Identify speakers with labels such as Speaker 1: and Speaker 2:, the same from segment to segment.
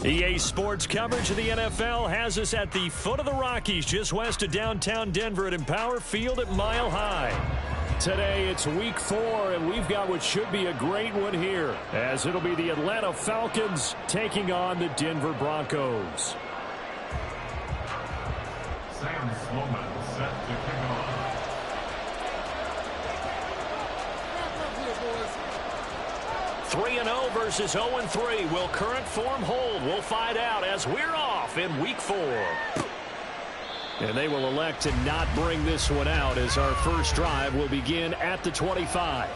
Speaker 1: EA Sports coverage of the NFL has us at the foot of the Rockies, just west of downtown Denver at Empower Field at Mile High. Today, it's Week 4, and we've got what should be a great one here, as it'll be the Atlanta Falcons taking on the Denver Broncos.
Speaker 2: Sam Sloman set to kick off.
Speaker 1: 3-0 versus 0-3. Will current form hold? We'll find out as we're off in Week 4. And they will elect to not bring this one out as our first drive will begin at the 25.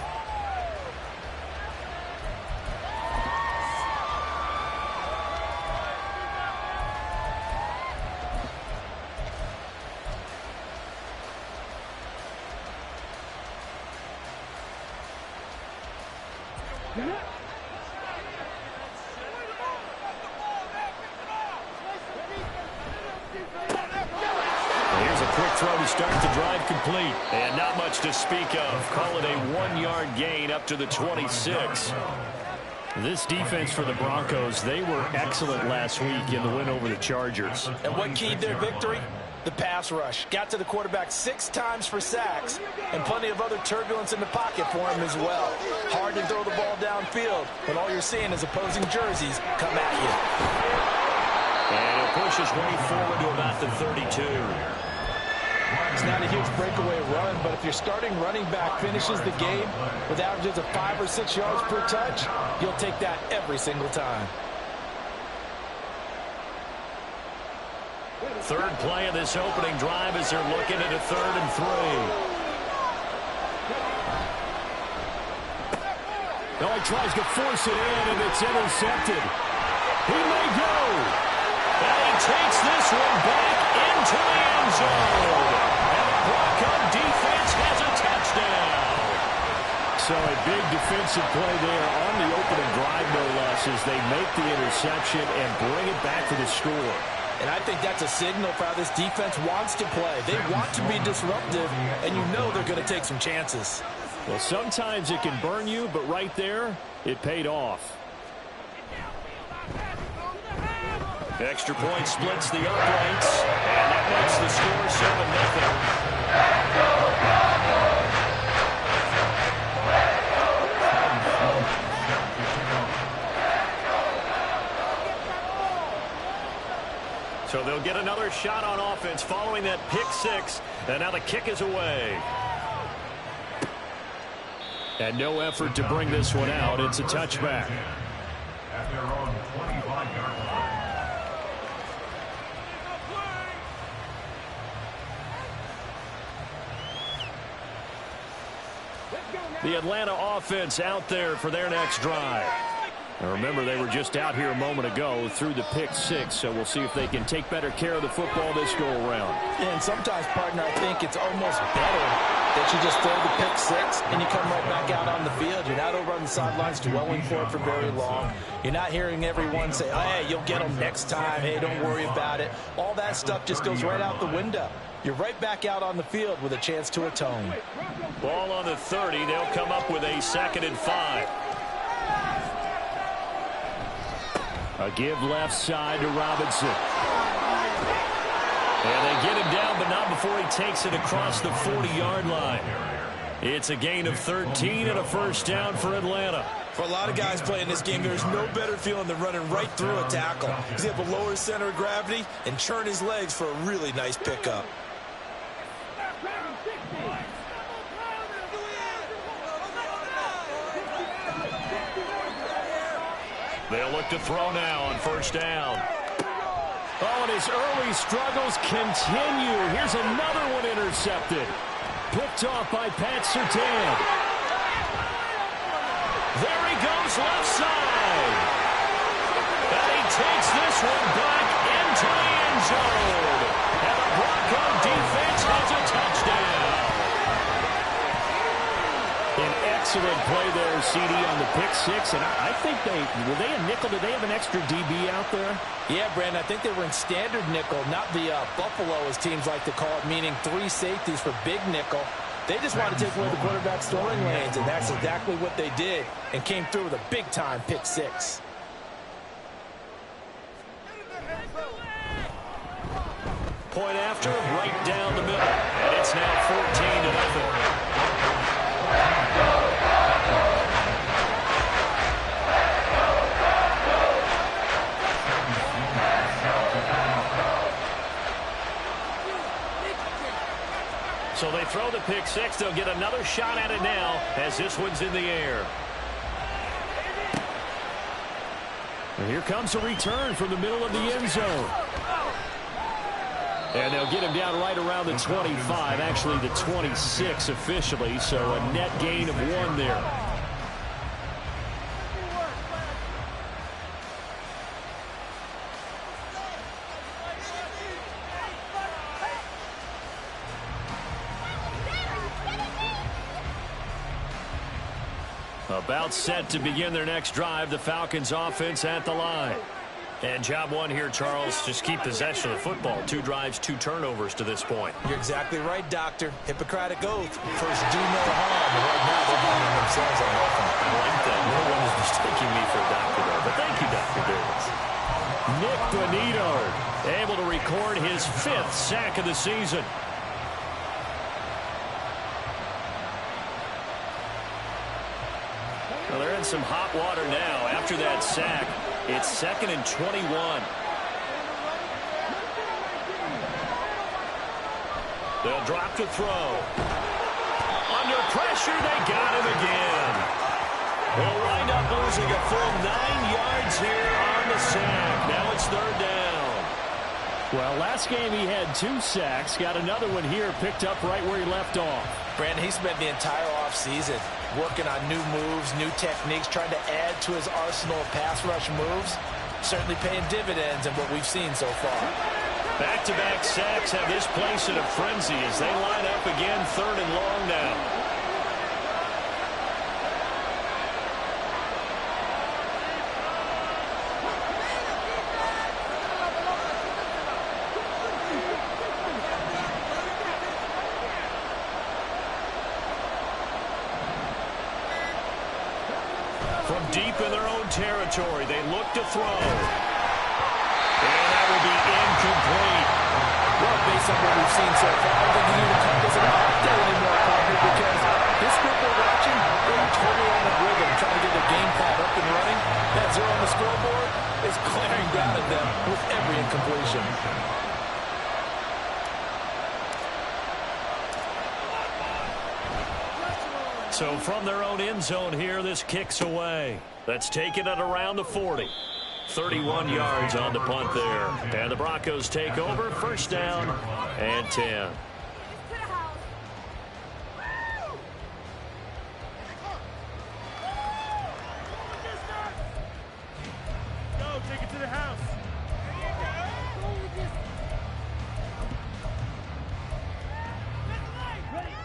Speaker 1: And not much to speak of. Call it a 1-yard gain up to the 26. This defense for the Broncos, they were excellent last week in the win over the Chargers.
Speaker 3: And what keyed their victory? The pass rush. Got to the quarterback 6 times for sacks, and plenty of other turbulence in the pocket for him as well. Hard to throw the ball downfield, but all you're seeing is opposing jerseys come at you.
Speaker 1: And he'll push his way forward to about the 32.
Speaker 3: It's not a huge breakaway run, but if your starting running back finishes the game with averages of 5 or 6 yards per touch, you'll take that every single time.
Speaker 1: Third play of this opening drive as they're looking at a 3rd and 3. Oh, he tries to force it in, and it's intercepted. He may go. And he takes this one back into the end zone. And the Bronco defense has a touchdown. So a big defensive play there on the opening drive, no less, as they make the interception and bring it back to the score.
Speaker 3: And I think that's a signal for how this defense wants to play. They want to be disruptive, and you know they're going to take some chances.
Speaker 1: Well, sometimes it can burn you, but right there, it paid off. Extra point splits the uprights, and that makes the score 7-0. another shot on offense following that pick six. And now the kick is away. And no effort to bring this one out. It's a touchback.
Speaker 2: At their own 25-yard line.
Speaker 1: The Atlanta offense out there for their next drive. Now remember, they were just out here a moment ago through the pick six, so we'll see if they can take better care of the football this go-around.
Speaker 3: And sometimes, partner, I think it's almost better that you just throw the pick six and you come right back out on the field. You're not over on the sidelines dwelling for it for very long. You're not hearing everyone say, oh, hey, you'll get them next time. Hey, don't worry about it. All that stuff just goes right out the window. You're right back out on the field with a chance to atone.
Speaker 1: Ball on the 30. They'll come up with a 2nd and 5. A give left side to Robinson. And they get him down, but not before he takes it across the 40-yard line. It's a gain of 13 and a first down for Atlanta.
Speaker 3: For a lot of guys playing this game, there's no better feeling than running right through a tackle. He's able to lower his center of gravity and churn his legs for a really nice pickup.
Speaker 1: They'll look to throw now on first down. Oh, and his early struggles continue. Here's another one intercepted. Picked off by Pat Surtain. There he goes left side. And he takes this one back into the end zone. And the Bronco defense has a touchdown. An excellent play there, CD, on the pick six. And I think were they a nickel? Did they have an extra DB out there?
Speaker 3: Yeah, Brandon, I think they were in standard nickel, not the Buffalo, as teams like to call it, meaning 3 safeties for big nickel. They just want to take away the quarterback's throwing lanes, and that's exactly what they did, and came through with a big-time pick six.
Speaker 1: Point after, right down the middle. And it's now 14-0. So they throw the pick six. They'll get another shot at it now as this one's in the air. And here comes a return from the middle of the end zone. And they'll get him down right around the 25, actually the 26 officially, so a net gain of 1 there. About set to begin their next drive, the Falcons offense at the line. And job one here, Charles, just keep possession of the football. 2 drives, 2 turnovers to this point.
Speaker 3: You're exactly right, Doctor. Hippocratic oath. First, do no harm. And right now, they're blaming themselves on offense.
Speaker 1: I like that. No one is mistaking me for a doctor, though. But thank you, Dr. Davis. Nick Bonito able to record his 5th sack of the season. Well, they're in some hot water now. After that sack, it's 2nd and 21. They'll drop to throw. Under pressure, they got him again. They'll wind up losing a full 9 yards here on the sack. Now it's 3rd down. Well, last game he had 2 sacks. Got another one here, picked up right where he left off.
Speaker 3: Brandon, he spent the entire offseason working on new moves, new techniques, trying to add to his arsenal of pass rush moves. Certainly paying dividends in what we've seen so far.
Speaker 1: Back-to-back sacks have this place in a frenzy as they line up again, 3rd and long now. From deep in their own territory, they look to throw. And that will be incomplete.
Speaker 3: Well, based on what we've seen so far, I don't think you need to cut this out there anymore, partner, because this group we're watching, they are totally on the rhythm, trying to get their game plan up and running. That 0 on the scoreboard is glaring down at them with every incompletion.
Speaker 1: So from their own end zone here, this kicks away. Let's take it at around the 40. 31 yards on the punt there. And the Broncos take over. First down and 10.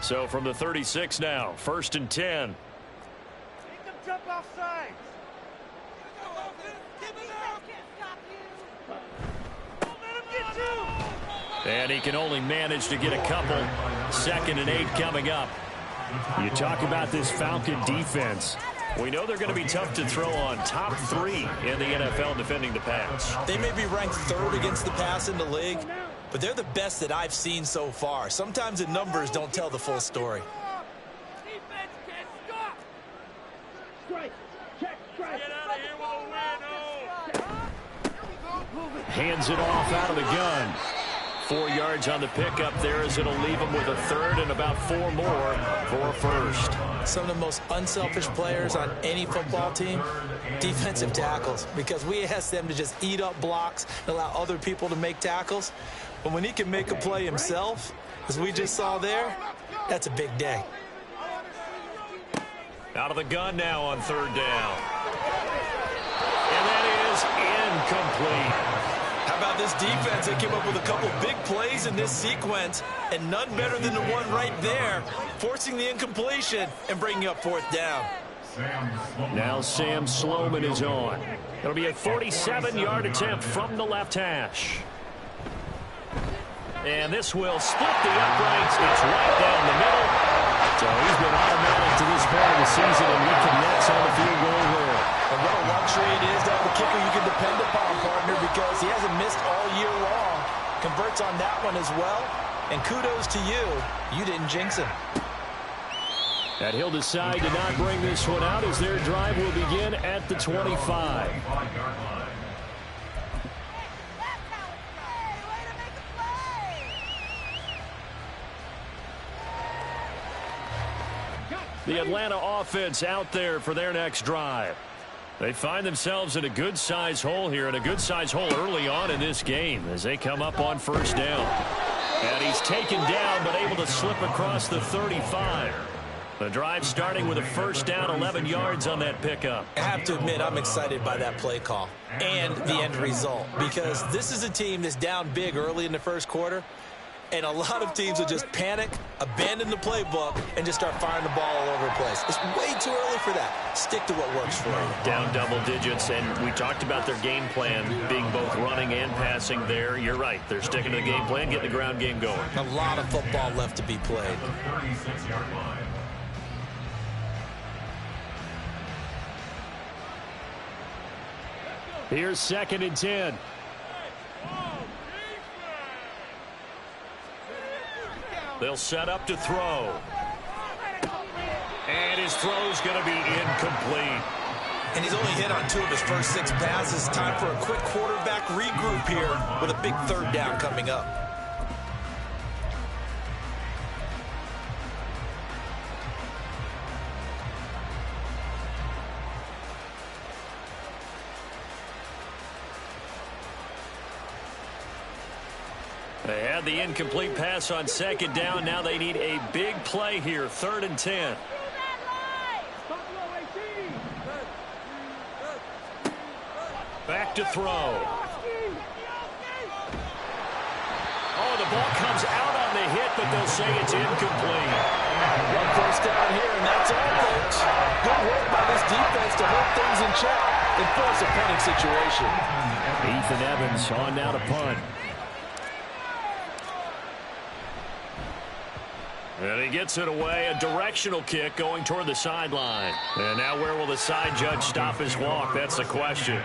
Speaker 1: So from the 36 now, first and 10.
Speaker 4: Make them jump off sides.
Speaker 1: And he can only manage to get a couple. 2nd and 8 coming up. You talk about this Falcon defense. We know they're going to be tough to throw on. Top 3 in the NFL defending the pass.
Speaker 3: They may be ranked 3rd against the pass in the league, but they're the best that I've seen so far. Sometimes the numbers don't tell the full story.
Speaker 4: Defense can't stop. Strike. Check. Strike. Get out of here with a win.
Speaker 1: Hands it off out of the gun. 4 yards on the pickup there as it'll leave him with a 3rd and about 4 more for a first.
Speaker 3: Some of the most unselfish players on any football team, defensive tackles, because we ask them to just eat up blocks and allow other people to make tackles. But when he can make a play himself, as we just saw there, that's a big day.
Speaker 1: Out of the gun now on 3rd down. And that is incomplete.
Speaker 3: How about this defense? They came up with a couple big plays in this sequence, and none better than the one right there, forcing the incompletion and bringing up 4th down.
Speaker 1: Now Sam Sloman is on. It'll be a 47-yard attempt from the left hash. And this will split the uprights. It's right down the middle. So he's been automatic to this part of the season, and he connects on the field goal there.
Speaker 3: And what a luxury it is to have a kicker you can depend upon, partner, because he hasn't missed all year long. Converts on that one as well. And kudos to you. You didn't jinx him.
Speaker 1: And he'll decide to not bring this one out as their drive will begin at the 25. The Atlanta offense out there for their next drive. They find themselves in a good-sized hole here, and a good-sized hole early on in this game as they come up on 1st down. And he's taken down but able to slip across the 35. The drive starting with a 1st down, 11 yards on that pickup.
Speaker 3: I have to admit, I'm excited by that play call and the end result, because this is a team that's down big early in the 1st quarter. And a lot of teams will just panic, abandon the playbook, and just start firing the ball all over the place. It's way too early for that. Stick to what works for you.
Speaker 1: Down double digits, and we talked about their game plan being both running and passing there. You're right. They're sticking to the game plan, getting the ground game going.
Speaker 3: A lot of football left to be played.
Speaker 1: Here's 2nd and 10. They'll set up to throw. And his throw's going to be incomplete.
Speaker 3: And he's only hit on 2 of his first 6 passes. Time for a quick quarterback regroup here with a big 3rd down coming up.
Speaker 1: They had the incomplete pass on 2nd down. Now they need a big play here. 3rd and 10. Back to throw. Oh, the ball comes out on the hit, but they'll say it's incomplete.
Speaker 3: 1st down here, and that's all, folks. Good work by this defense to hold things in check and force a punting situation.
Speaker 1: Ethan Evans on now to punt. And he gets it away, a directional kick going toward the sideline. And now where will the side judge stop his walk? That's the question.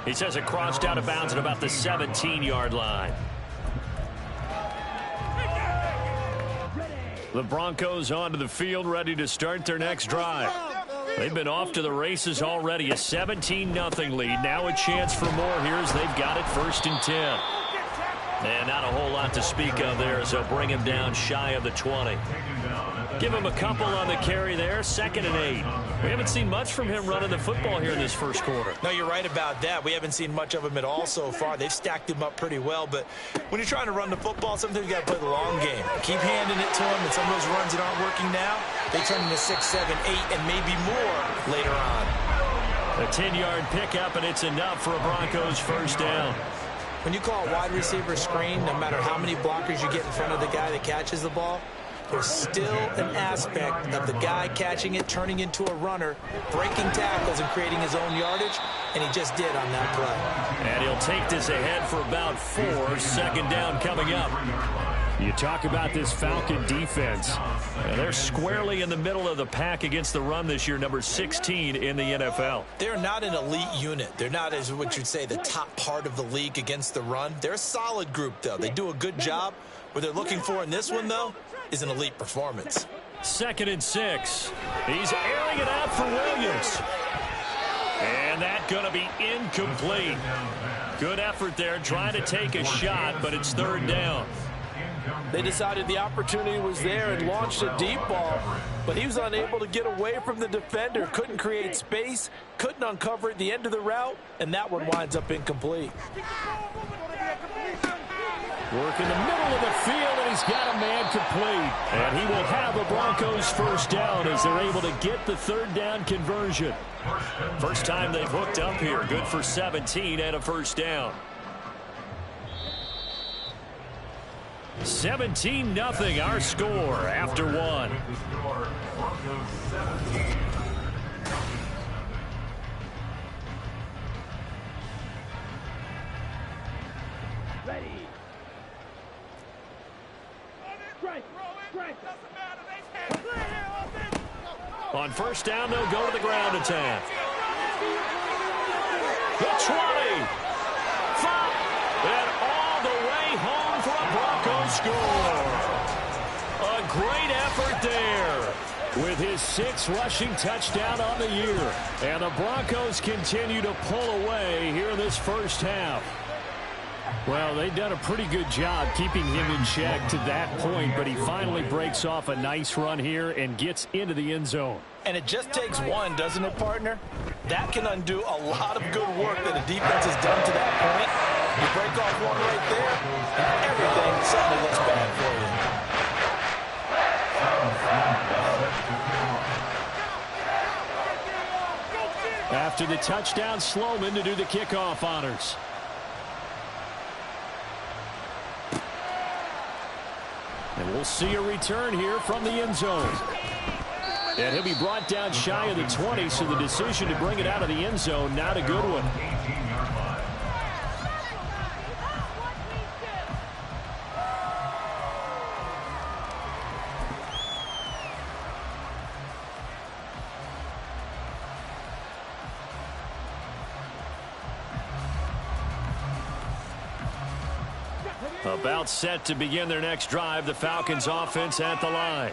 Speaker 1: He says it crossed out of bounds at about the 17-yard line. The Broncos onto the field, ready to start their next drive. They've been off to the races already, a 17-0 lead. Now a chance for more here as they've got it 1st and 10. And not a whole lot to speak of there, so bring him down shy of the 20. Give him a couple on the carry there, 2nd and 8. We haven't seen much from him running the football here in this first quarter.
Speaker 3: No, you're right about that. We haven't seen much of him at all so far. They've stacked him up pretty well, but when you're trying to run the football, sometimes you got to play the long game. Keep handing it to him, and some of those runs that aren't working now, they turn into 6, 7, 8, and maybe more later on.
Speaker 1: A 10-yard pickup, and it's enough for a Broncos first down.
Speaker 3: When you call a wide receiver screen, no matter how many blockers you get in front of the guy that catches the ball, there's still an aspect of the guy catching it, turning into a runner, breaking tackles and creating his own yardage, and he just did on that play.
Speaker 1: And he'll take this ahead for about 4, 2nd down coming up. You talk about this Falcon defense. They're squarely in the middle of the pack against the run this year, number 16 in the NFL.
Speaker 3: They're not an elite unit. They're not, as what you'd say, the top part of the league against the run. They're a solid group, though. They do a good job. What they're looking for in this one, though, is an elite performance.
Speaker 1: 2nd and 6. He's airing it out for Williams. And that's going to be incomplete. Good effort there, trying to take a shot, but it's 3rd down.
Speaker 5: They decided the opportunity was there and launched a deep ball, but he was unable to get away from the defender, couldn't create space, couldn't uncover at the end of the route, and that one winds up incomplete.
Speaker 1: Work in the middle of the field, and he's got a man complete. And he will have a Broncos first down as they're able to get the 3rd down conversion. First time they've hooked up here. Good for 17 and a first down. 17-0 our score after 1. On first down, they'll go to the ground attack. The 20. 5. And all the way home for a Broncos score. A great effort there with his 6th rushing touchdown on the year. And the Broncos continue to pull away here in this first half. Well, they've done a pretty good job keeping him in check to that point, but he finally breaks off a nice run here and gets into the end zone.
Speaker 3: And it just takes one, doesn't it, partner? That can undo a lot of good work that a defense has done to that point. You break off one right there, and everything suddenly looks bad for
Speaker 1: you. After the touchdown, Sloman to do the kickoff honors. And we'll see a return here from the end zone. And he'll be brought down shy of the 20, so the decision to bring it out of the end zone, not a good one. About set to begin their next drive, the Falcons offense at the line.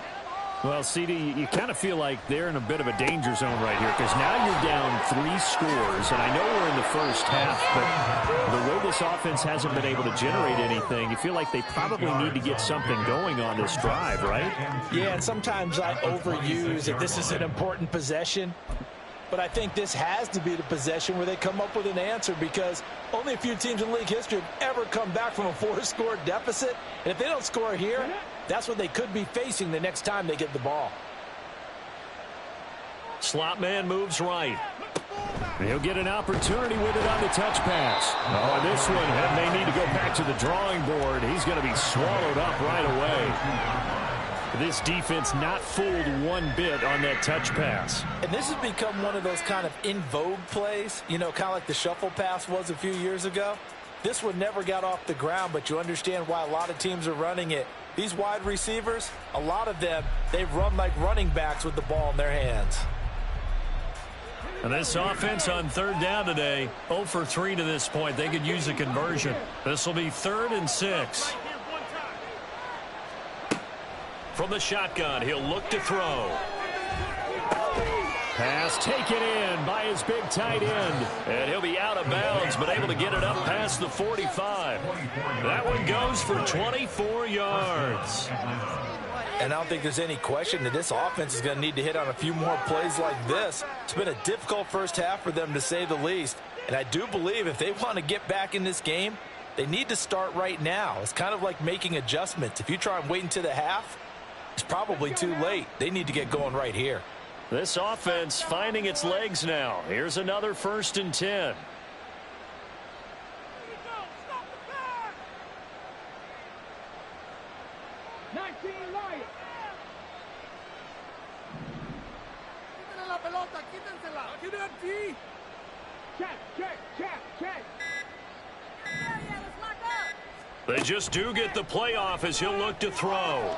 Speaker 1: Well, CD, you kind of feel like they're in a bit of a danger zone right here because now you're down 3 scores, and I know we're in the first half, but the way this offense hasn't been able to generate anything, you feel like they probably need to get something going on this drive, right?
Speaker 3: Yeah, and sometimes I overuse that this is an important possession. But I think this has to be the possession where they come up with an answer because only a few teams in league history have ever come back from a 4-score deficit. And if they don't score here, that's what they could be facing the next time they get the ball.
Speaker 1: Slot man moves right. He'll get an opportunity with it on the touch pass. Oh, this one may need to go back to the drawing board. He's going to be swallowed up right away. This defense not fooled one bit on that touch pass.
Speaker 3: And this has become one of those kind of in vogue plays, you know, kind of like the shuffle pass was a few years ago. This one never got off the ground, but you understand why a lot of teams are running it. These wide receivers, a lot of them, they've run like running backs with the ball in their hands.
Speaker 1: And this offense on 3rd down today, 0 for 3 to this point. They could use a conversion. This will be 3rd and 6. From the shotgun, he'll look to throw. Pass taken in by his big tight end. And he'll be out of bounds, but able to get it up past the 45. That one goes for 24 yards.
Speaker 3: And I don't think there's any question that this offense is going to need to hit on a few more plays like this. It's been a difficult first half for them, to say the least. And I do believe if they want to get back in this game, they need to start right now. It's kind of like making adjustments. If you try and wait until the half, it's probably too late. They need to get going right here.
Speaker 1: This offense finding its legs now. Here's another 1st and 10. They just do get the playoff as he'll look to throw.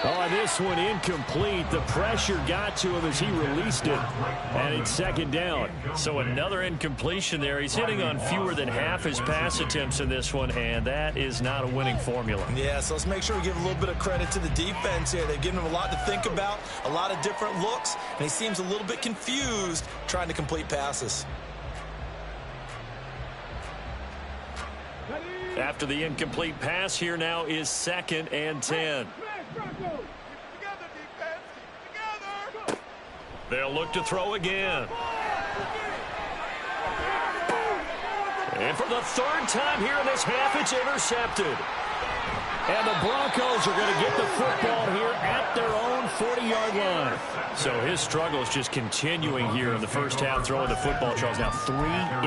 Speaker 1: Oh, this one incomplete. The pressure got to him as he released it. And it's 2nd down. So another incompletion there. He's hitting on fewer than half his pass attempts in this one, and that is not a winning formula.
Speaker 3: Yeah, so let's make sure we give a little bit of credit to the defense here. They've given him a lot to think about, a lot of different looks, and he seems a little bit confused trying to complete passes.
Speaker 1: After the incomplete pass, here now is 2nd and 10. They'll look to throw again. And for the 3rd time here in this half, it's intercepted. And the Broncos are going to get the football here at their own 40-yard line. So his struggle is just continuing here in the first half, throwing the football. Charles, now 3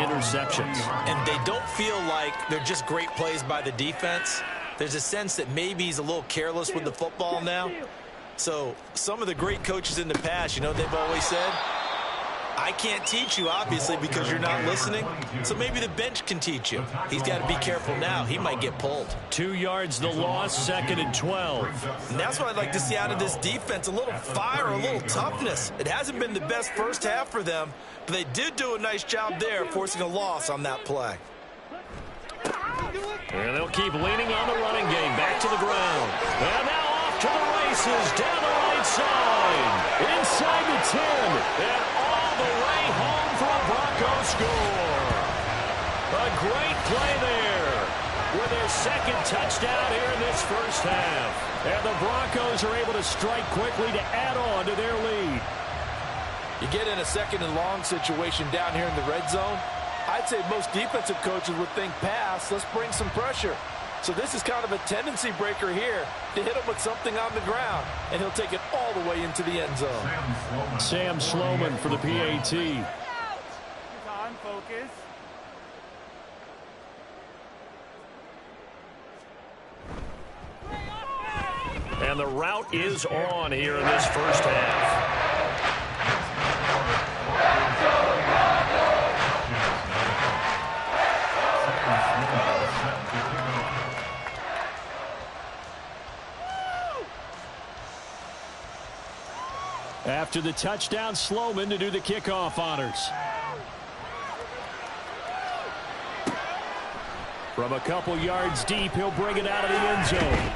Speaker 1: interceptions.
Speaker 3: And they don't feel like they're just great plays by the defense. There's a sense that maybe he's a little careless with the football now. So some of the great coaches in the past, you know, they've always said, I can't teach you, obviously, because you're not listening. So maybe the bench can teach you. He's got to be careful now. He might get pulled.
Speaker 1: 2 yards the loss, 2nd and 12.
Speaker 3: And that's what I'd like to see out of this defense, a little fire, a little toughness. It hasn't been the best first half for them, but they did do a nice job there, forcing a loss on that play.
Speaker 1: And they'll keep leaning on the running game, back to the ground. And now off to the races, down the right side, inside the 10, and all the way home for a Broncos score. A great play there with their 2nd touchdown here in this first half. And the Broncos are able to strike quickly to add on to their lead.
Speaker 3: You get in a 2nd and long situation down here in the red zone, I'd say most defensive coaches would think pass, let's bring some pressure. So this is kind of a tendency breaker here to hit him with something on the ground, and he'll take it all the way into the end zone.
Speaker 1: Sam Sloman for the PAT.
Speaker 4: On, focus.
Speaker 1: And the route is on here in this first half. After the touchdown, Sloman to do the kickoff honors. From a couple yards deep, he'll bring it out of the end zone.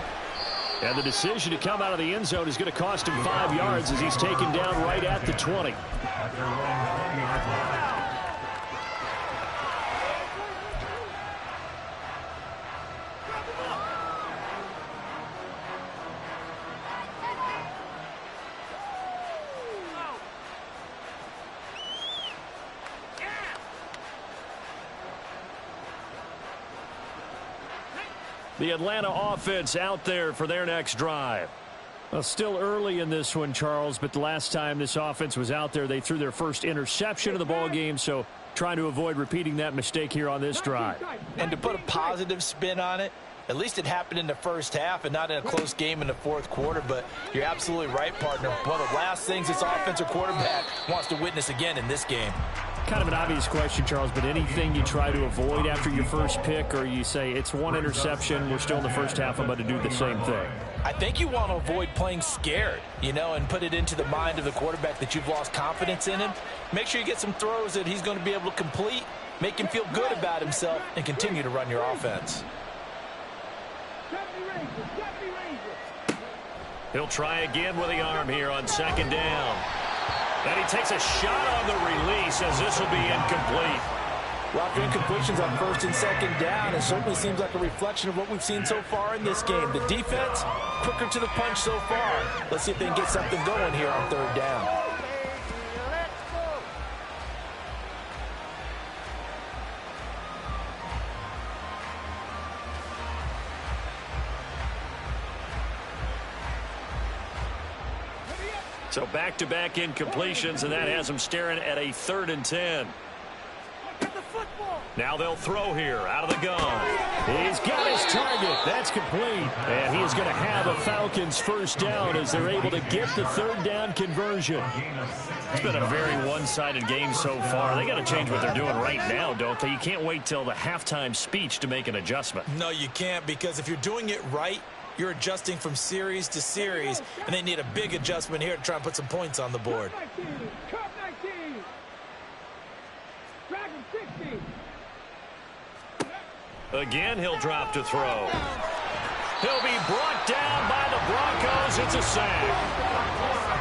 Speaker 1: And the decision to come out of the end zone is going to cost him 5 yards as he's taken down right at the 20. The Atlanta offense out there for their next drive. Well, still early in this one, Charles, but the last time this offense was out there, they threw their first interception of the ball game, so trying to avoid repeating that mistake here on this drive.
Speaker 3: And to put a positive spin on it, at least it happened in the first half and not in a close game in the 4th quarter, but you're absolutely right, partner. One of the last things this offensive quarterback wants to witness again in this game.
Speaker 1: Kind of an obvious question, Charles, but anything you try to avoid after your first pick, or you say it's one interception, we're still in the first half, I'm about to do the same thing?
Speaker 3: I think you want to avoid playing scared, you know, and put it into the mind of the quarterback that you've lost confidence in him. Make sure you get some throws that he's going to be able to complete, make him feel good about himself, and continue to run your offense.
Speaker 1: He'll try again with the arm here on 2nd down. And he takes a shot on the release as this will be incomplete.
Speaker 3: Well, after incompletions on first and second down, it certainly seems like a reflection of what we've seen so far in this game. The defense, quicker to the punch so far. Let's see if they can get something going here on third down.
Speaker 1: So back-to-back incompletions, and that has them staring at a 3rd and 10. Now they'll throw here out of the gun.
Speaker 2: He's got his target. That's complete. And he is going to have a Falcons first down as they're able to get the 3rd down conversion.
Speaker 1: It's been a very one-sided game so far. They got to change what they're doing right now, don't they? You can't wait till the halftime speech to make an adjustment.
Speaker 3: No, you can't, because if you're doing it right, you're adjusting from series to series, and they need a big adjustment here to try and put some points on the board.
Speaker 1: Again, he'll drop to throw. He'll be brought down by the Broncos. It's a sack.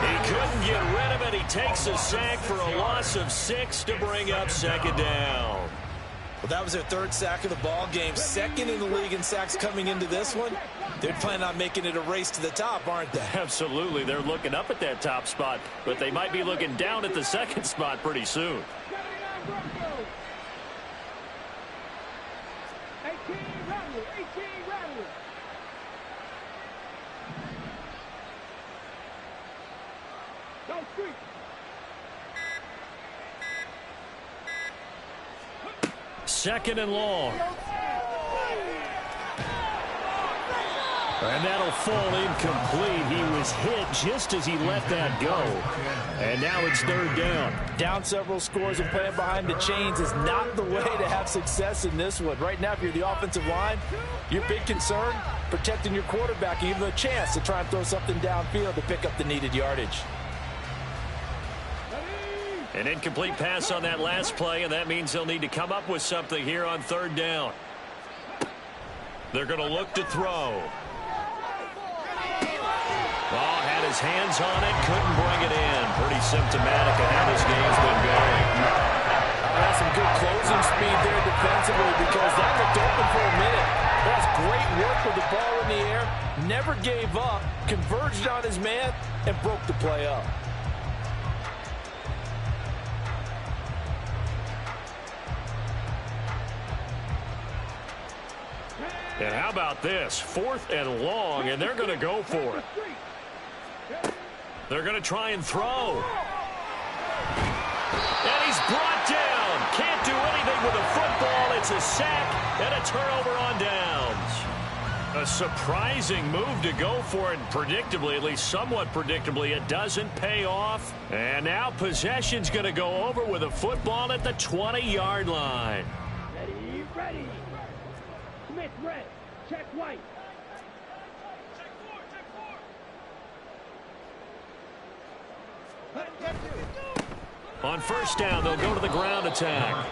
Speaker 1: He couldn't get rid of it. He takes a sack for a loss of 6 to bring up 2nd down.
Speaker 3: Well, that was their 3rd sack of the ball game. 2nd in the league in sacks coming into this one. They're planning on making it a race to the top, aren't they?
Speaker 1: Absolutely. They're looking up at that top spot, but they might be looking down at the 2nd spot pretty soon. Second and long.
Speaker 2: And that'll fall incomplete. He was hit just as he let that go. And now it's 3rd down.
Speaker 3: Down several scores and playing behind the chains is not the way to have success in this one. Right now, if you're the offensive line, your big concern, protecting your quarterback, and give him a chance to try and throw something downfield to pick up the needed yardage.
Speaker 1: An incomplete pass on that last play, and that means they'll need to come up with something here on 3rd down. They're going to look to throw. Oh, had his hands on it, couldn't bring it in. Pretty symptomatic of how this game's been going.
Speaker 3: That's some good closing speed there defensively, because that looked open for a minute. That's great work with the ball in the air. Never gave up, converged on his man, and broke the play up.
Speaker 1: And how about this? 4th and long, and they're going to go for it. They're going to try and throw. And he's brought down. Can't do anything with the football. It's a sack and a turnover on downs. A surprising move to go for it, and predictably, at least somewhat predictably, it doesn't pay off. And now possession's going to go over with a football at the 20-yard line.
Speaker 4: Ready, ready. Smith, red. Check white.
Speaker 1: On first down, they'll go to the ground attack.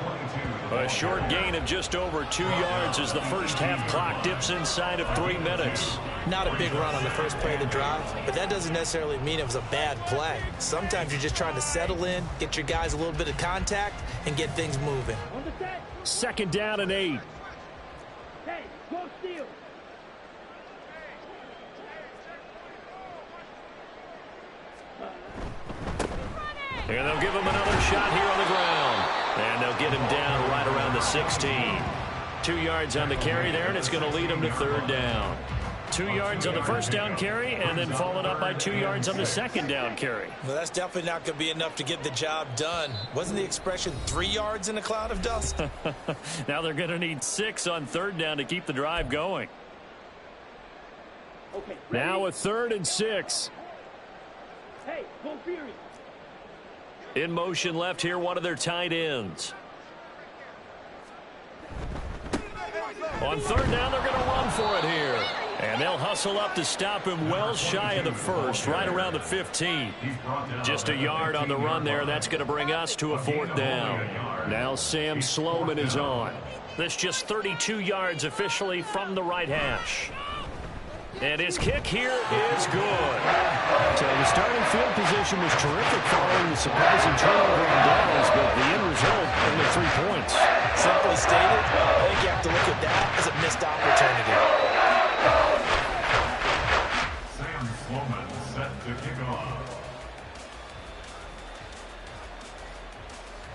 Speaker 1: A short gain of just over 2 yards as the first half clock dips inside of 3 minutes.
Speaker 3: Not a big run on the first play of the drive, but that doesn't necessarily mean it was a bad play. Sometimes you're just trying to settle in, get your guys a little bit of contact, and get things moving.
Speaker 2: 2nd down and 8.
Speaker 4: Hey, go steal.
Speaker 1: And they'll give him another shot here on the ground. And they'll get him down right around the 16. 2 yards on the carry there, and it's going to lead him to 3rd down. 2 yards on the first down carry, and then followed up by 2 yards on the 2nd down carry.
Speaker 3: Well, that's definitely not going to be enough to get the job done. Wasn't the expression 3 yards in a cloud of dust?
Speaker 1: Now they're going to need 6 on 3rd down to keep the drive going.
Speaker 4: Okay,
Speaker 2: Now a 3rd and 6.
Speaker 4: hey, go Fury.
Speaker 1: In motion left here, one of their tight ends. On 3rd down, they're going to run for it here. And they'll hustle up to stop him well shy of the first, right around the 15. Just a yard on the run there. That's going to bring us to a 4th down. Now Sam Sloman is on. That's just 32 yards officially from the right hash. And his kick here is good.
Speaker 2: The starting field position was terrific following the surprising turnover on downs, but the end result, only 3 points.
Speaker 3: Simply stated, I think you have to look at that as a missed opportunity.
Speaker 6: Set to kick off.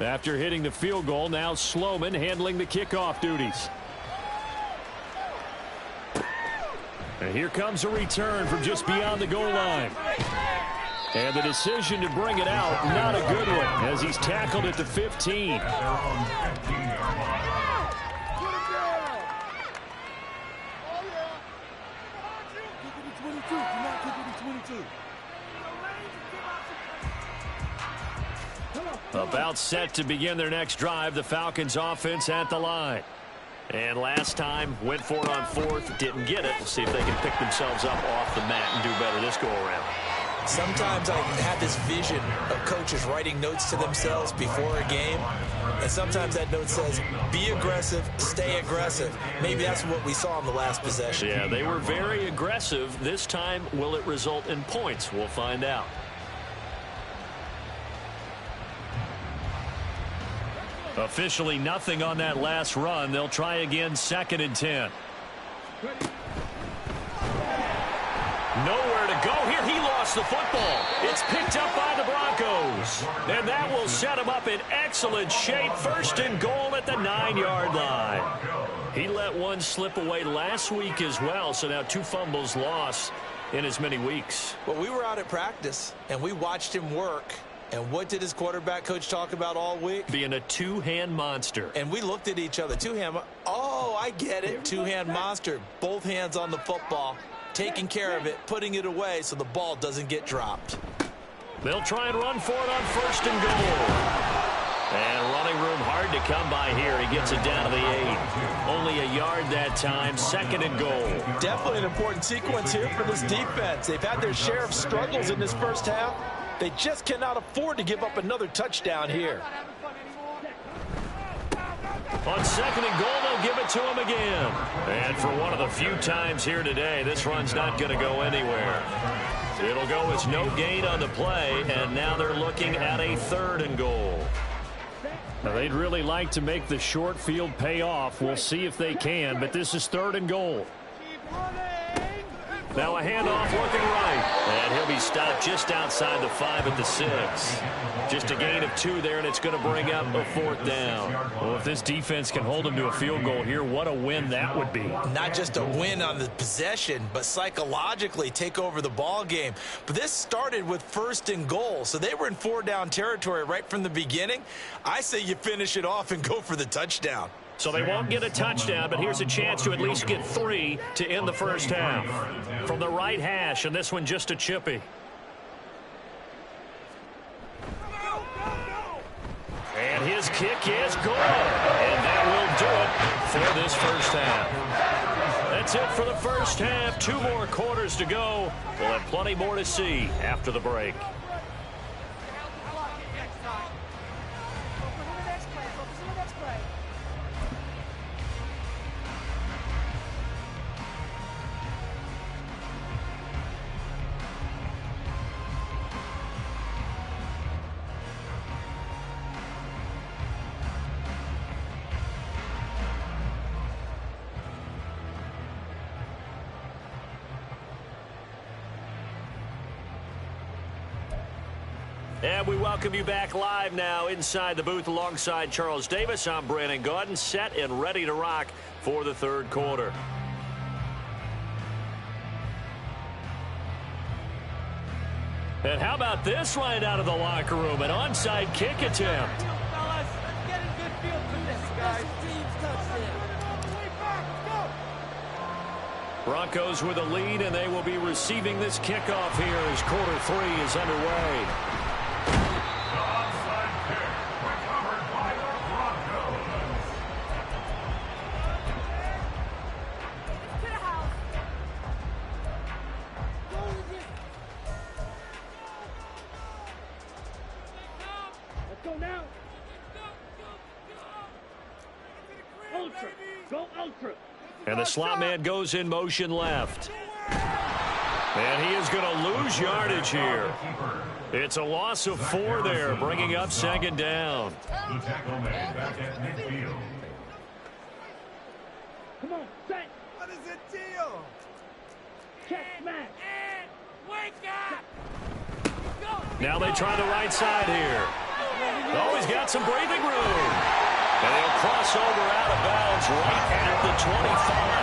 Speaker 2: After hitting the field goal, now Sloman handling the kickoff duties. And here comes a return from just beyond the goal line. And the decision to bring it out, not a good one, as he's tackled at the 15. About set to begin their next drive, the Falcons offense at the line. And last time, went for it on fourth, didn't get it. We'll see if they can pick themselves up off the mat and do better this go-around.
Speaker 3: Sometimes I have this vision of coaches writing notes to themselves before a game, and sometimes that note says, be aggressive, stay aggressive. Maybe that's what we saw in the last possession.
Speaker 2: Yeah, they were very aggressive. This time, will it result in points? We'll find out. Officially nothing on that last run. They'll try again, 2nd and 10. Nowhere to go here. He lost the football. It's picked up by the Broncos. And that will set him up in excellent shape. 1st and goal at the 9-yard line. He let one slip away last week as well, so now 2 fumbles lost in as many weeks.
Speaker 3: Well, we were out at practice, and we watched him work. And what did his quarterback coach talk about all week?
Speaker 2: Being a two-hand monster.
Speaker 3: And we looked at each other. Two-hand. Oh, I get it. Two-hand monster. Both hands on the football, taking care of it, putting it away so the ball doesn't get dropped.
Speaker 2: They'll try and run for it on 1st and goal. And running room hard to come by here. He gets it down to the 8. Only a yard that time. 2nd and goal.
Speaker 3: Definitely an important sequence here for this defense. They've had their share of struggles in this first half. They just cannot afford to give up another touchdown here.
Speaker 2: On 2nd and goal, they'll give it to him again. And for one of the few times here today, this run's not going to go anywhere. It'll go as no gain on the play, and now they're looking at a 3rd and goal. Now, they'd really like to make the short field pay off. We'll see if they can, but this is 3rd and goal. Now a handoff looking right. And he'll be stopped just outside the 5 at the 6. Just a gain of 2 there, and it's going to bring up a 4th down. Well, if this defense can hold them to a field goal here, what a win that would be.
Speaker 3: Not just a win on the possession, but psychologically take over the ball game. But this started with 1st and goal, so they were in 4-down territory right from the beginning. I say you finish it off and go for the touchdown.
Speaker 2: So they won't get a touchdown, but here's a chance to at least get 3 to end the first half. From the right hash, and this one just a chippy. And his kick is good. And that will do it for this first half. That's it for the first half. 2 more quarters to go. We'll have plenty more to see after the break. And we welcome you back live now inside the booth alongside Charles Davis. I'm Brandon Gaudin, set and ready to rock for the 3rd quarter. And how about this right out of the locker room? An onside kick attempt.
Speaker 4: Fellas, let's get in good field position, guys. Team's touchdown.
Speaker 2: Broncos with a lead, and they will be receiving this kickoff here as quarter 3 is underway. And the slot man goes in motion left. And he is going to lose yardage here. It's a loss of 4 there, bringing up second down.
Speaker 6: The tackle man back at midfield.
Speaker 4: Come on, set. What is the deal? Check, smash. Wake up.
Speaker 2: Now they try the right side here. Oh, he's got some breathing room. And he'll cross over out of bounds right at the 25.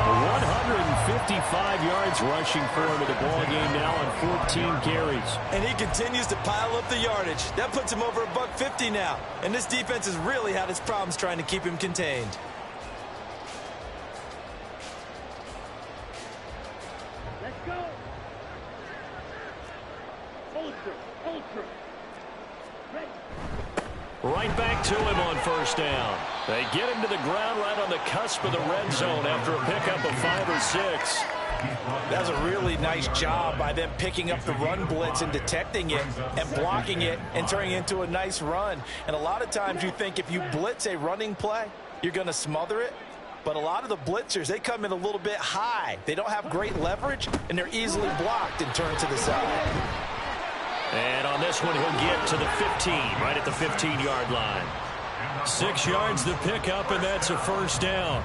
Speaker 1: 155 yards rushing for him in the ball game now on 14 carries.
Speaker 3: And he continues to pile up the yardage. That puts him over $150 now. And this defense has really had its problems trying to keep him contained.
Speaker 4: Let's go. Ultra. Ready.
Speaker 2: Right back to him on first down. They get him to the ground right on the cusp of the red zone after a pickup of 5 or 6.
Speaker 3: That was a really nice job by them picking up the run blitz and detecting it and blocking it and turning it into a nice run. And a lot of times you think if you blitz a running play, you're going to smother it. But a lot of the blitzers, they come in a little bit high. They don't have great leverage, and they're easily blocked and turned to the side.
Speaker 2: And on this one, he'll get to the 15, right at the 15-yard line. 6 yards the pickup, and that's a first down.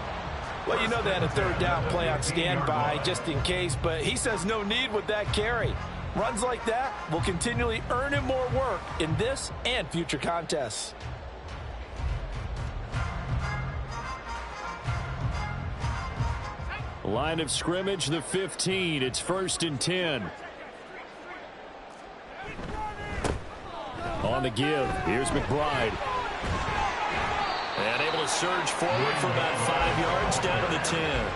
Speaker 3: Well, you know they had a third down play on standby just in case, but he says no need with that carry. Runs like that will continually earn him more work in this and future contests.
Speaker 1: Line of scrimmage, the 15. It's 1st and 10. On the give, here's McBride.
Speaker 2: And able to surge forward for about 5 yards down to the 10.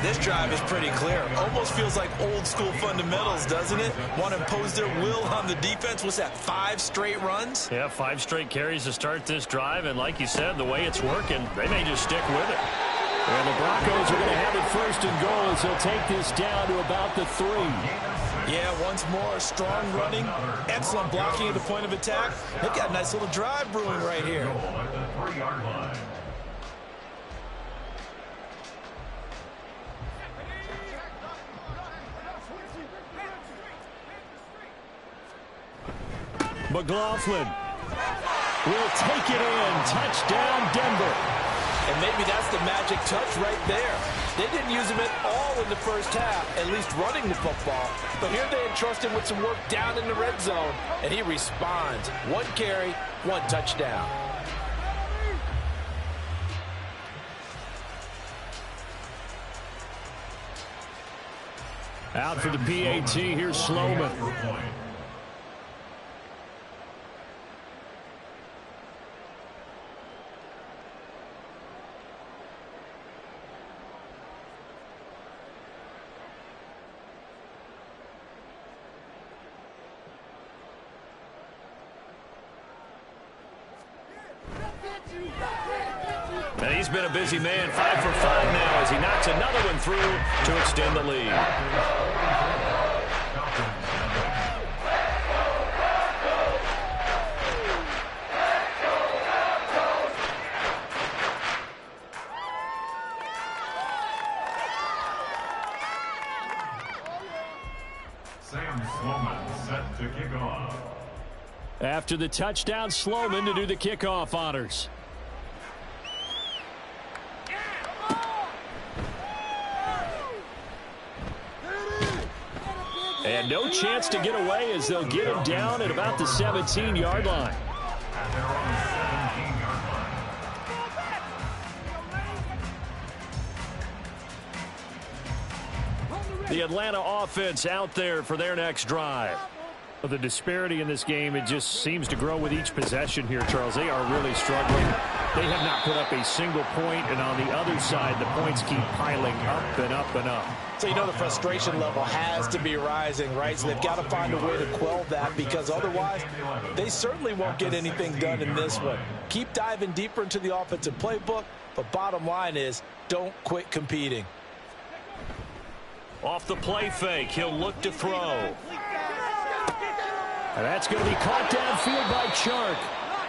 Speaker 3: This drive is pretty clear. Almost feels like old school fundamentals, doesn't it? Want to impose their will on the defense. What's that, 5 straight runs?
Speaker 2: Yeah, 5 straight carries to start this drive. And like you said, the way it's working, they may just stick with it.
Speaker 1: And the Broncos are going to have it 1st and goal as they'll take this down to about the 3.
Speaker 3: Yeah, once more, strong running, excellent blocking at the point of attack. They've got a nice little drive brewing right here.
Speaker 1: McLaughlin will take it in. Touchdown, Denver.
Speaker 3: And maybe that's the magic touch right there. They didn't use him at all in the first half, at least running the football. But here they entrust him with some work down in the red zone, and he responds. 1 carry, 1 touchdown.
Speaker 1: Out for the PAT, here's Sloman.
Speaker 2: And he's been a busy man, 5 for 5 now as he knocks another one through to extend the lead.
Speaker 6: Sam Sloman set to kick off.
Speaker 1: After the touchdown, Sloman to do the kickoff honors. And no chance to get away as they'll get him down at about the 17-yard line.
Speaker 6: At their own 17-yard line.
Speaker 1: The Atlanta offense out there for their next drive.
Speaker 2: Well, the disparity in this game, it just seems to grow with each possession here, Charles. They are really struggling. They have not put up a single point, and on the other side, the points keep piling up and up and up.
Speaker 3: So you know the frustration level has to be rising, right? So they've got to find a way to quell that, because otherwise they certainly won't get anything done in this one. Keep diving deeper into the offensive playbook, but bottom line is don't quit competing.
Speaker 2: Off the play fake, he'll look to throw.
Speaker 1: And that's going to be caught downfield by Chark.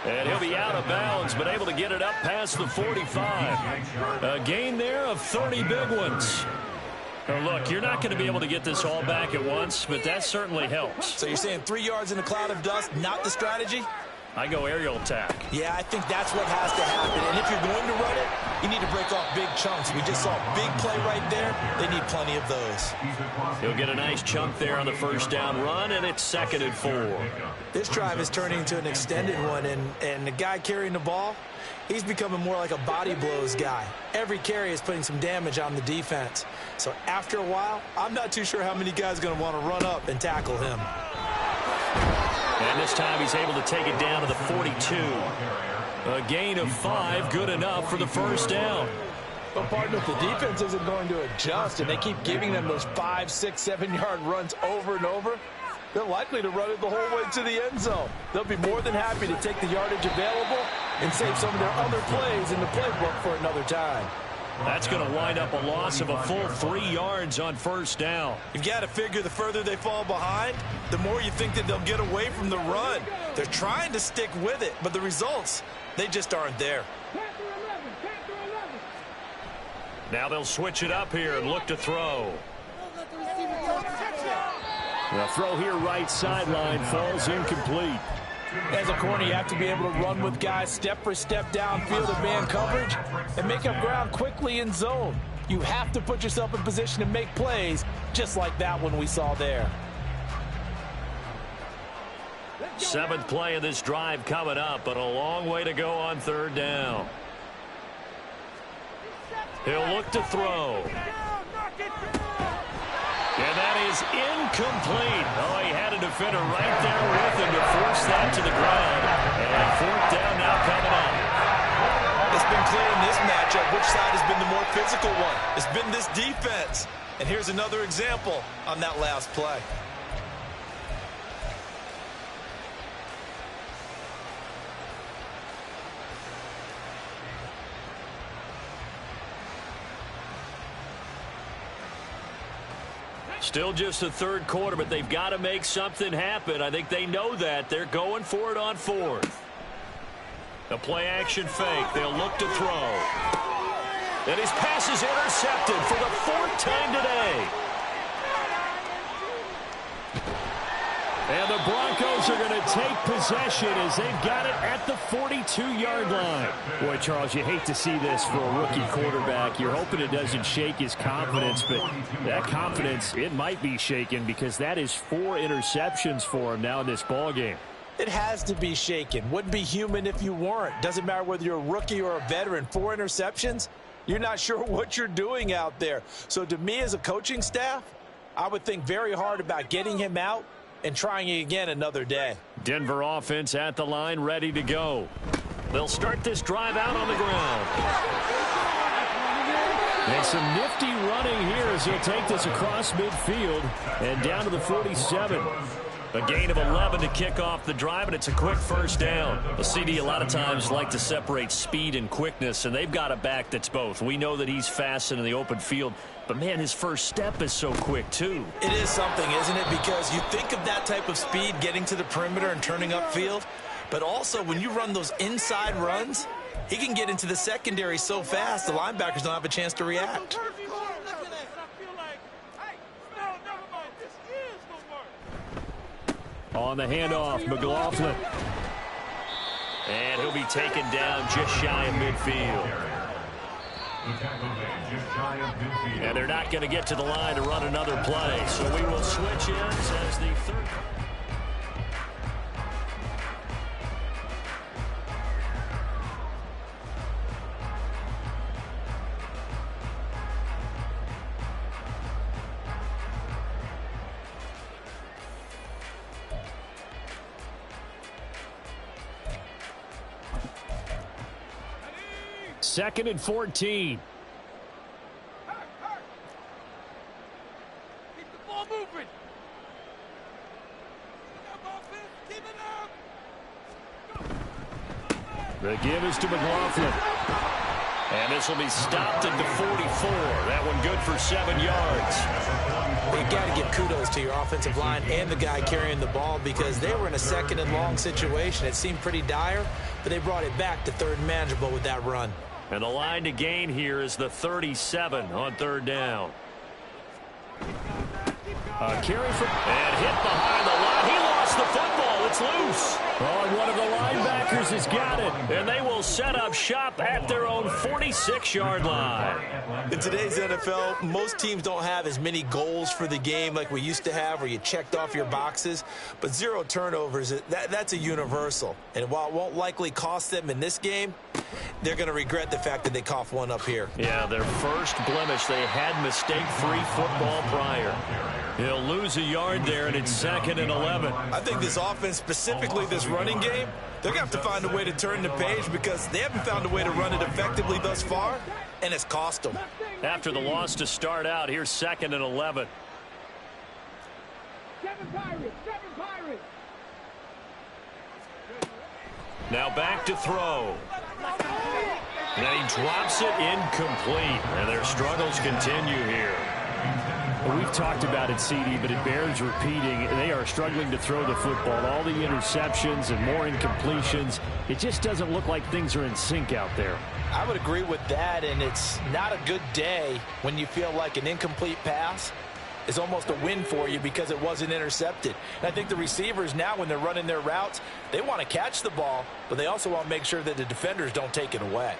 Speaker 2: And he'll be out of bounds, but able to get it up past the 45. A gain there of 30 big ones. Well, look, you're not going to be able to get this all back at once, but that certainly helps.
Speaker 3: So you're saying 3 yards in a cloud of dust, not the strategy?
Speaker 2: I go aerial attack.
Speaker 3: Yeah, I think that's what has to happen. And if you're going to run it, you need to break off big chunks. We just saw a big play right there. They need plenty of those.
Speaker 2: He'll get a nice chunk there on the first down run, and it's 2nd and 4.
Speaker 3: This drive is turning into an extended one, and the guy carrying the ball, he's becoming more like a body blows guy. Every carry is putting some damage on the defense. So after a while, I'm not too sure how many guys are going to want to run up and tackle him.
Speaker 2: And this time he's able to take it down to the 42. A gain of 5, good enough for the first down.
Speaker 3: But partner, if the defense isn't going to adjust and they keep giving them those 5, 6, 7-yard runs over and over, they're likely to run it the whole way to the end zone. They'll be more than happy to take the yardage available and save some of their other plays in the playbook for another time.
Speaker 2: That's going to wind up a loss of a full 3 yards on first down.
Speaker 3: You've got to figure the further they fall behind, the more you think that they'll get away from the run. They're trying to stick with it, but the results, they just aren't there.
Speaker 2: Now they'll switch it up here and look to throw.
Speaker 1: The throw here right sideline falls incomplete.
Speaker 5: As a corner, you have to be able to run with guys step for step downfield in man coverage and make up ground quickly in zone. You have to put yourself in position to make plays, just like that one we saw there.
Speaker 2: 7th play of this drive coming up, but a long way to go on 3rd down. He'll look to throw. And that is incomplete. Oh, he had a defender right there with him to force that to the ground. And 4th down now coming up.
Speaker 3: It's been clear in this matchup which side has been the more physical one. It's been this defense. And here's another example on that last play.
Speaker 2: Still just the 3rd quarter, but they've got to make something happen. I think they know that. They're going for it on 4th. A play-action fake. They'll look to throw. And his pass is intercepted for the 4th time today.
Speaker 1: And the Broncos are going to take possession as they've got it at the 42-yard line. Boy, Charles, you hate to see this for a rookie quarterback. You're hoping it doesn't shake his confidence, but that confidence, it might be shaken because that is 4 interceptions for him now in this ballgame.
Speaker 5: It has to be shaken. Wouldn't be human if you weren't. Doesn't matter whether you're a rookie or a veteran. 4 interceptions, you're not sure what you're doing out there. So to me as a coaching staff, I would think very hard about getting him out and trying it again another day.
Speaker 2: Denver offense at the line, ready to go. They'll start this drive out on the ground.
Speaker 1: And some nifty running here as he'll take this across midfield and down to the 47.
Speaker 2: A gain of 11 to kick off the drive, and it's a quick first down. The CD a lot of times like to separate speed and quickness, and they've got a back that's both. We know that he's fast in the open field, but, man, his first step is so quick, too.
Speaker 3: It is something, isn't it? Because you think of that type of speed getting to the perimeter and turning upfield, but also when you run those inside runs, he can get into the secondary so fast the linebackers don't have a chance to react.
Speaker 1: On the handoff, McLaughlin.
Speaker 2: And he'll be taken down just shy of midfield. And they're not going to get to the line to run another play. So we will switch in as the 3rd.
Speaker 1: Second and 14.
Speaker 4: Keep the ball moving. Keep it up.
Speaker 1: The give is to McLaughlin.
Speaker 2: And this will be stopped at the 44. That one good for 7 yards.
Speaker 3: You got to give kudos to your offensive line and the guy carrying the ball because they were in a 2nd and long situation. It seemed pretty dire, but they brought it back to 3rd and manageable with that run.
Speaker 2: And the line to gain here is the 37 on 3rd down.
Speaker 1: Carry from...
Speaker 2: And hit behind the line. He lost the football. It's loose.
Speaker 1: Oh, and one of the linebackers has got it.
Speaker 2: And they will set up shop at their own 46-yard line.
Speaker 3: In today's NFL, most teams don't have as many goals for the game like we used to have, where you checked off your boxes. But 0 turnovers, that's a universal. And while it won't likely cost them in this game, they're going to regret the fact that they coughed one up here.
Speaker 2: Yeah, their first blemish. They had mistake-free football prior. He'll lose a yard there, and it's 2nd and 11.
Speaker 3: I think this offense, specifically this running game, they're going to have to find a way to turn the page because they haven't found a way to run it effectively thus far, and it's cost them.
Speaker 2: After the loss to start out, here's 2nd and 11.
Speaker 4: 7 Pirates, 7 Pirates.
Speaker 2: Now back to throw. And he drops it incomplete. And their struggles continue here.
Speaker 1: We've talked about it, CD, but it bears repeating. They are struggling to throw the football. All the interceptions and more incompletions. It just doesn't look like things are in sync out there.
Speaker 5: I would agree with that, and it's not a good day when you feel like an incomplete pass is almost a win for you because it wasn't intercepted. And I think the receivers now, when they're running their routes, they want to catch the ball, but they also want to make sure that the defenders don't take it away.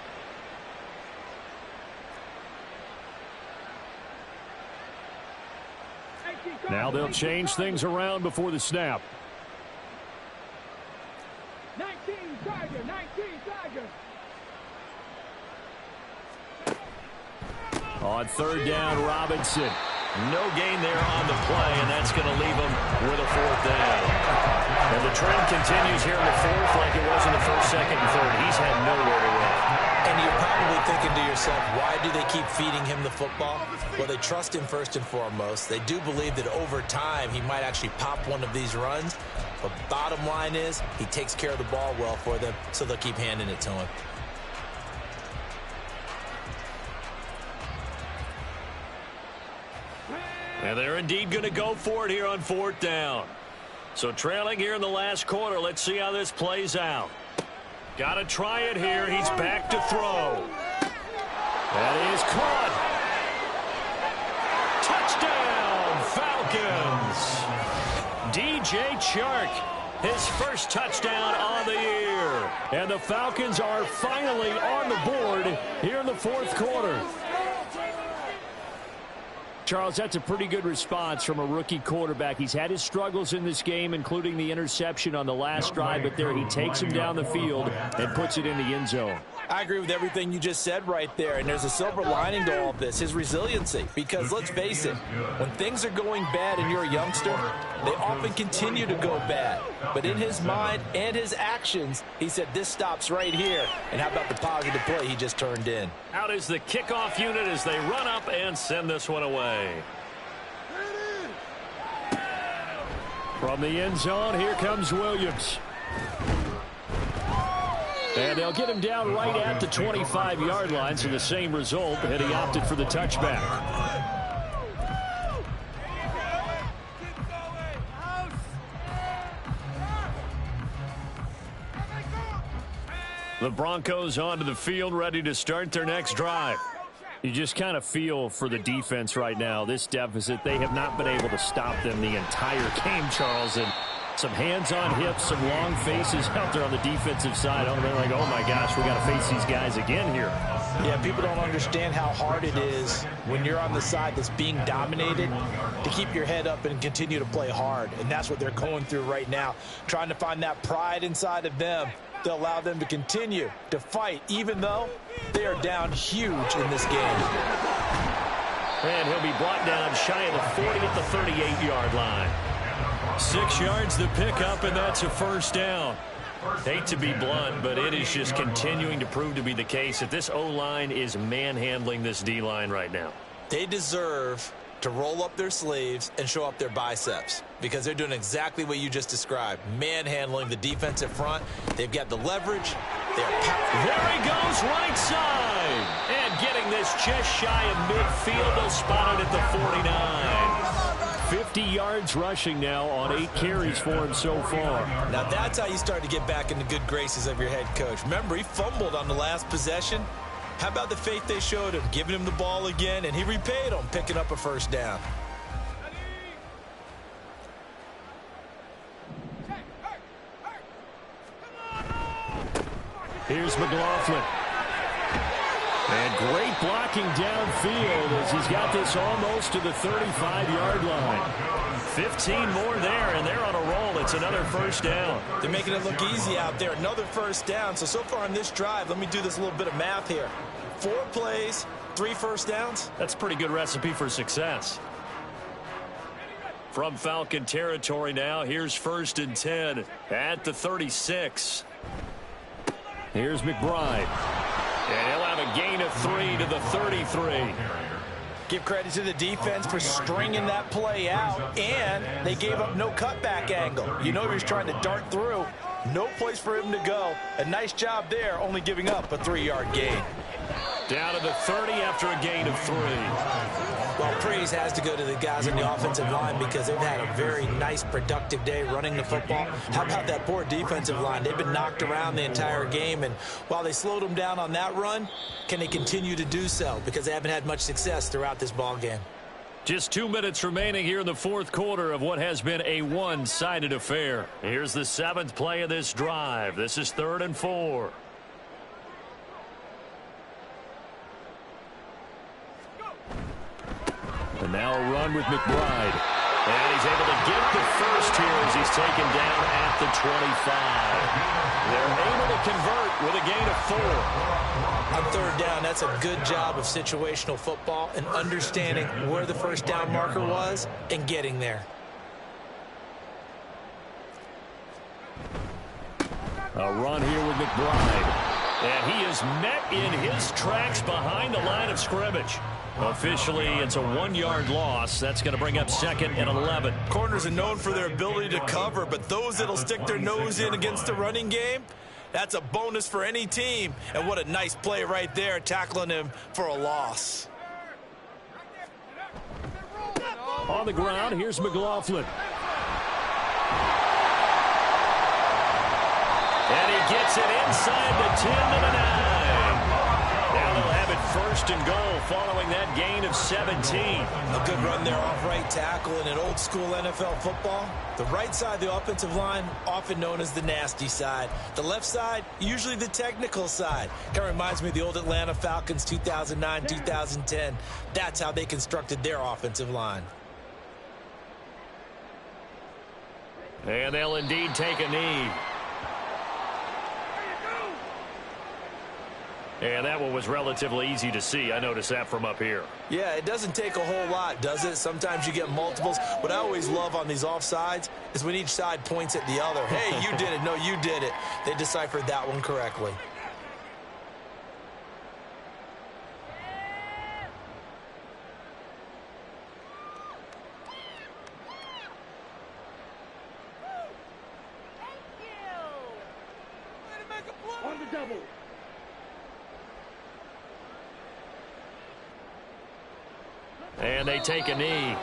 Speaker 1: Now they'll change things around before the snap.
Speaker 4: 19 Tiger, 19 Tiger.
Speaker 1: On 3rd down, Robinson.
Speaker 2: No gain there on the play, and that's going to leave them with a 4th down. And the trend continues here in the 4th like it was in the 1st, 2nd, and 3rd. He's had nowhere to run.
Speaker 3: And you're probably thinking to yourself, why do they keep feeding him the football? Well, they trust him first and foremost. They do believe that over time he might actually pop one of these runs. But bottom line is he takes care of the ball well for them, so they'll keep handing it to him.
Speaker 2: And they're indeed going to go for it here on 4th down. So trailing here in the last quarter. Let's see how this plays out. Got to try it here. He's back to throw. That is caught. Touchdown, Falcons. DJ Chark, his first touchdown on the year.
Speaker 1: And the Falcons are finally on the board here in the 4th quarter. Charles, that's a pretty good response from a rookie quarterback. He's had his struggles in this game, including the interception on the last drive, but there he takes him down the field and puts it in the end zone.
Speaker 5: I agree with everything you just said right there, and there's a silver lining to all of this, his resiliency. Because let's face it, when things are going bad and you're a youngster, they often continue to go bad. But in his mind and his actions, he said this stops right here. And how about the positive play he just turned in?
Speaker 2: Out is the kickoff unit as they run up and send this one away.
Speaker 1: From the end zone, here comes Williams. And they'll get him down right at the 25-yard line, so the same result, and he opted for the touchback.
Speaker 2: The Broncos onto the field, ready to start their next drive.
Speaker 1: You just kind of feel for the defense right now. This deficit, they have not been able to stop them the entire game, Charles. And some hands on hips, some long faces out there on the defensive side. Oh, they're like, oh my gosh, we got to face these guys again here.
Speaker 5: Yeah, people don't understand how hard it is when you're on the side that's being dominated to keep your head up and continue to play hard. And that's what they're going through right now, trying to find that pride inside of them to allow them to continue to fight, even though they are down huge in this game.
Speaker 2: And he'll be brought down shy of the 40 at the 38-yard line. 6 yards the pickup, and that's a first down. Hate to be blunt, but it is just continuing to prove to be the case that this O-line is manhandling this D-line right now.
Speaker 3: They deserve to roll up their sleeves and show up their biceps because they're doing exactly what you just described, manhandling the defensive front. They've got the leverage.
Speaker 2: There he goes, right side. And getting this just shy of midfield. They'll spot it at the 49.
Speaker 1: 50 yards rushing now on 8 carries for him so far.
Speaker 3: Now that's how you start to get back in the good graces of your head coach. Remember, he fumbled on the last possession. How about the faith they showed him, giving him the ball again, and he repaid them, picking up a first down.
Speaker 1: Here's McLaughlin. And great blocking downfield as he's got this almost to the 35-yard line.
Speaker 2: 15 more there, and they're on a roll. It's another first down.
Speaker 3: They're making it look easy out there. Another first down. So far in this drive, let me do this little bit of math here. 4 plays, 3 first downs.
Speaker 2: That's a pretty good recipe for success. From Falcon territory now, here's 1st and 10 at the 36.
Speaker 1: Here's McBride.
Speaker 2: And he'll have a gain of 3 to the 33.
Speaker 3: Give credit to the defense for stringing that play out, and they gave up no cutback angle. You know he was trying to dart through. No place for him to go. A nice job there, only giving up a 3-yard gain.
Speaker 2: Down to the 30 after a gain of 3.
Speaker 5: Well, praise has to go to the guys on the offensive line because they've had a very nice, productive day running the football. How about that poor defensive line? They've been knocked around the entire game, and while they slowed them down on that run, can they continue to do so? Because they haven't had much success throughout this ball game.
Speaker 2: Just 2 minutes remaining here in the 4th quarter of what has been a one-sided affair. Here's the 7th play of this drive. This is 3rd and 4.
Speaker 1: And now a run with McBride.
Speaker 2: And he's able to get the first here as he's taken down at the 25. They're able to convert with a gain of 4.
Speaker 5: On 3rd down, that's a good job of situational football and understanding where the first down marker was and getting there.
Speaker 1: A run here with McBride.
Speaker 2: And he is met in his tracks behind the line of scrimmage. Officially, it's a 1-yard loss. That's going to bring up 2nd and 11.
Speaker 3: Corners are known for their ability to cover, but those that'll stick their nose in against the running game, that's a bonus for any team. And what a nice play right there, tackling him for a loss.
Speaker 1: On the ground, here's McLaughlin.
Speaker 2: And he gets it inside the 10 to the 9. Now they'll have it 1st and goal following that gain of 17.
Speaker 3: A good run there off right tackle in an old school NFL football. The right side of the offensive line, often known as the nasty side. The left side, usually the technical side. Kind of reminds me of the old Atlanta Falcons 2009, 2010. That's how they constructed their offensive line.
Speaker 2: And they'll indeed take a knee. And that one was relatively easy to see. I noticed that from up here.
Speaker 3: Yeah, it doesn't take a whole lot, does it? Sometimes you get multiples. What I always love on these offsides is when each side points at the other. Hey, you did it. No, you did it. They deciphered that one correctly.
Speaker 4: On the double.
Speaker 2: And they take a knee.